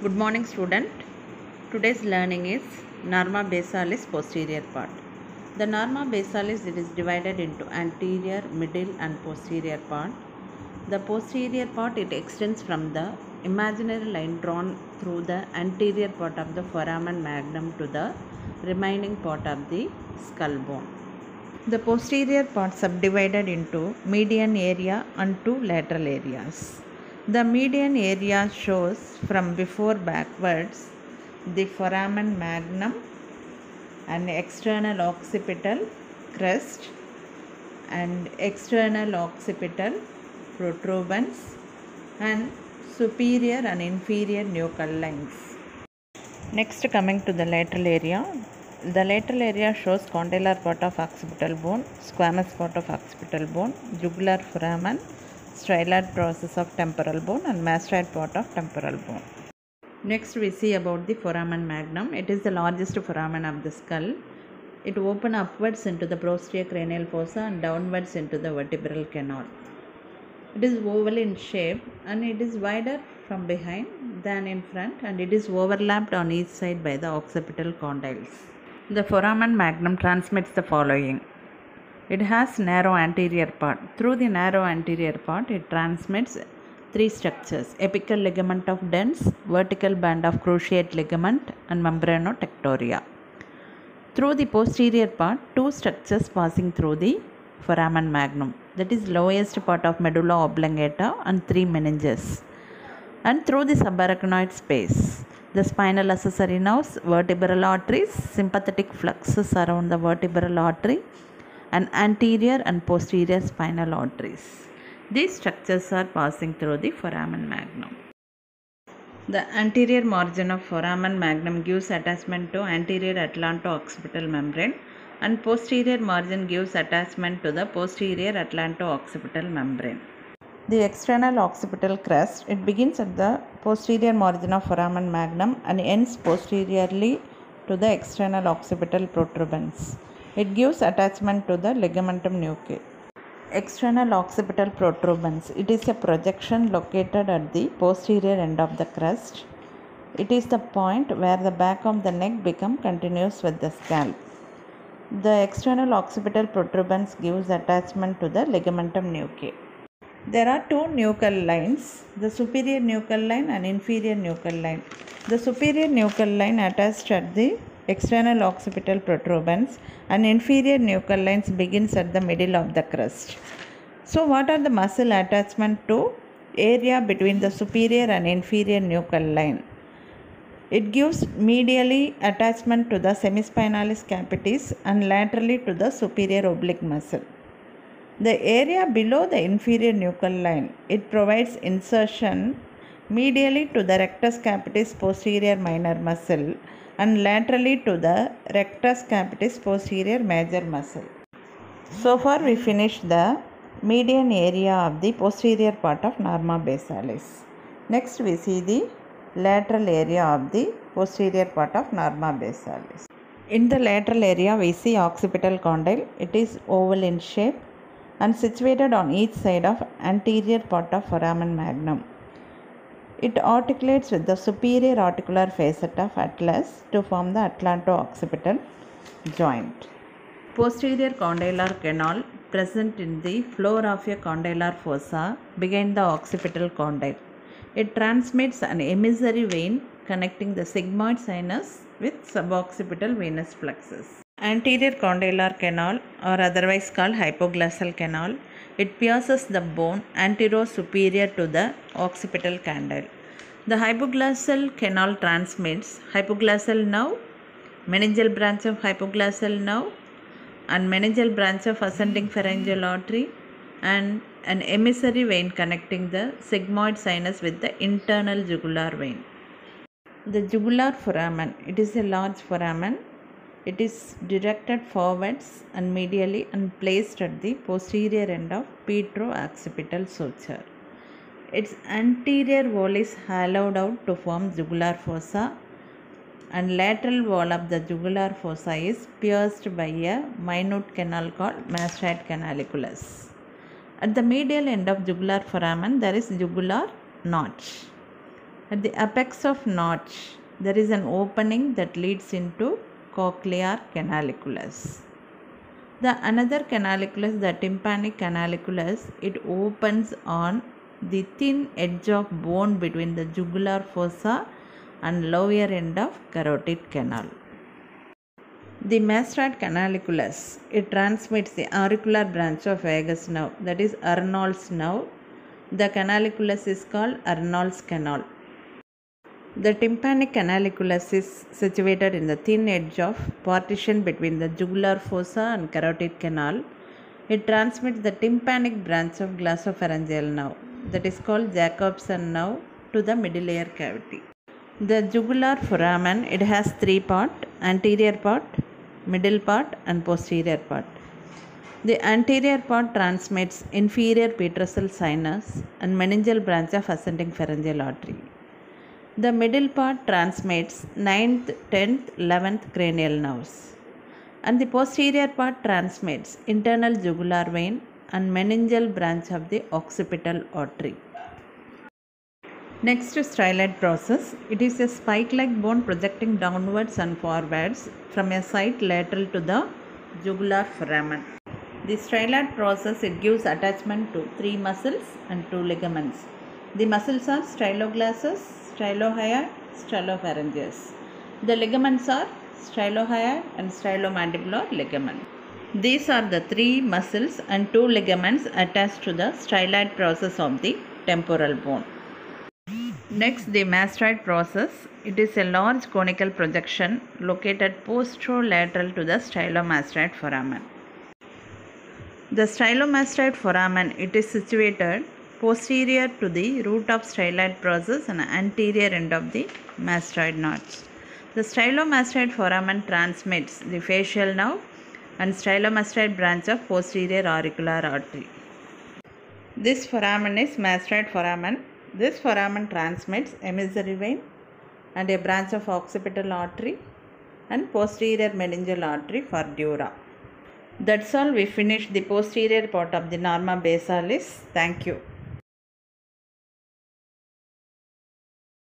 Good morning, student. Today's learning is Norma basalis posterior part. The Norma basalis it is divided into anterior, middle and posterior part. The posterior part it extends from the imaginary line drawn through the anterior part of the foramen magnum to the remaining part of the skull bone. The posterior part subdivided into median area and two lateral areas. The median area shows from before backwards the foramen magnum and external occipital crest and external occipital protuberance and superior and inferior nuchal lines. Next, coming to the lateral area. The lateral area shows condylar part of occipital bone, squamous part of occipital bone, jugular foramen, styloid process of temporal bone and mastoid part of temporal bone. Next we see about the foramen magnum. It is the largest foramen of the skull. It opens upwards into the posterior cranial fossa and downwards into the vertebral canal. It is oval in shape and it is wider from behind than in front and it is overlapped on each side by the occipital condyles. The foramen magnum transmits the following. It has narrow anterior part. Through the narrow anterior part, it transmits three structures: apical ligament of dens, vertical band of cruciate ligament, and membranotectoria. Through the posterior part, two structures passing through the foramen magnum, that is lowest part of medulla oblongata and three meninges, and through the subarachnoid space. The spinal accessory nerves, vertebral arteries, sympathetic fluxus around the vertebral artery, and anterior and posterior spinal arteries. These structures are passing through the foramen magnum. The anterior margin of foramen magnum gives attachment to anterior atlanto-occipital membrane and posterior margin gives attachment to the posterior atlanto-occipital membrane. The external occipital crest, it begins at the posterior margin of foramen magnum and ends posteriorly to the external occipital protuberance. It gives attachment to the ligamentum nuchae. External occipital protuberance, it is a projection located at the posterior end of the crest. It is the point where the back of the neck becomes continuous with the scalp. The external occipital protuberance gives attachment to the ligamentum nuchae. There are two nuchal lines, the superior nuchal line and inferior nuchal line. The superior nuchal line attached at the external occipital protuberance and inferior nuchal lines begins at the middle of the crest. So what are the muscle attachment to area between the superior and inferior nuchal line? It gives medially attachment to the semispinalis capitis and laterally to the superior oblique muscle. The area below the inferior nuchal line, it provides insertion medially to the rectus capitis posterior minor muscle and laterally to the rectus capitis posterior major muscle. So far we finished the median area of the posterior part of Norma basalis. Next we see the lateral area of the posterior part of Norma basalis. In the lateral area we see occipital condyle. It is oval in shape and situated on each side of anterior part of foramen magnum. It articulates with the superior articular facet of atlas to form the atlanto-occipital joint. Posterior condylar canal present in the floor of a condylar fossa behind the occipital condyle. It transmits an emissary vein connecting the sigmoid sinus with suboccipital venous plexus. Anterior condylar canal, or otherwise called hypoglossal canal, it pierces the bone antero-superior to the occipital condyle. The hypoglossal canal transmits hypoglossal nerve, meningeal branch of hypoglossal nerve, and meningeal branch of ascending pharyngeal artery, and an emissary vein connecting the sigmoid sinus with the internal jugular vein. The jugular foramen, it is a large foramen. It is directed forwards and medially and placed at the posterior end of petrooccipital suture. Its anterior wall is hollowed out to form jugular fossa and lateral wall of the jugular fossa is pierced by a minute canal called mastoid canaliculus. At the medial end of jugular foramen there is jugular notch. At the apex of notch, there is an opening that leads into cochlear canaliculus. The another canaliculus, the tympanic canaliculus, it opens on the thin edge of bone between the jugular fossa and lower end of carotid canal. The mastoid canaliculus, it transmits the auricular branch of vagus nerve, that is Arnold's nerve. The canaliculus is called Arnold's canal. The tympanic canaliculus is situated in the thin edge of partition between the jugular fossa and carotid canal. It transmits the tympanic branch of glossopharyngeal nerve, that is called Jacobson nerve, to the middle ear cavity. The jugular foramen, it has three parts: anterior part, middle part and posterior part. The anterior part transmits inferior petrosal sinus and meningeal branch of ascending pharyngeal artery. The middle part transmits 9th, 10th, 11th cranial nerves, and the posterior part transmits internal jugular vein and meningeal branch of the occipital artery. Next, styloid process. It is a spike-like bone projecting downwards and forwards from a site lateral to the jugular foramen. The styloid process, it gives attachment to three muscles and two ligaments. The muscles are styloglossus, stylohyoid, stylopharyngeus. The ligaments are stylohyoid and stylomandibular ligament. These are the three muscles and two ligaments attached to the styloid process of the temporal bone. Next, the mastoid process. It is a large conical projection located posterolateral to the stylomastoid foramen. The stylomastoid foramen, it is situated posterior to the root of styloid process and anterior end of the mastoid notch. The stylomastoid foramen transmits the facial nerve and stylomastoid branch of posterior auricular artery. This foramen is mastoid foramen. This foramen transmits emissary vein and a branch of occipital artery and posterior meningeal artery for dura. That's all. We finished the posterior part of the Norma basalis. Thank you.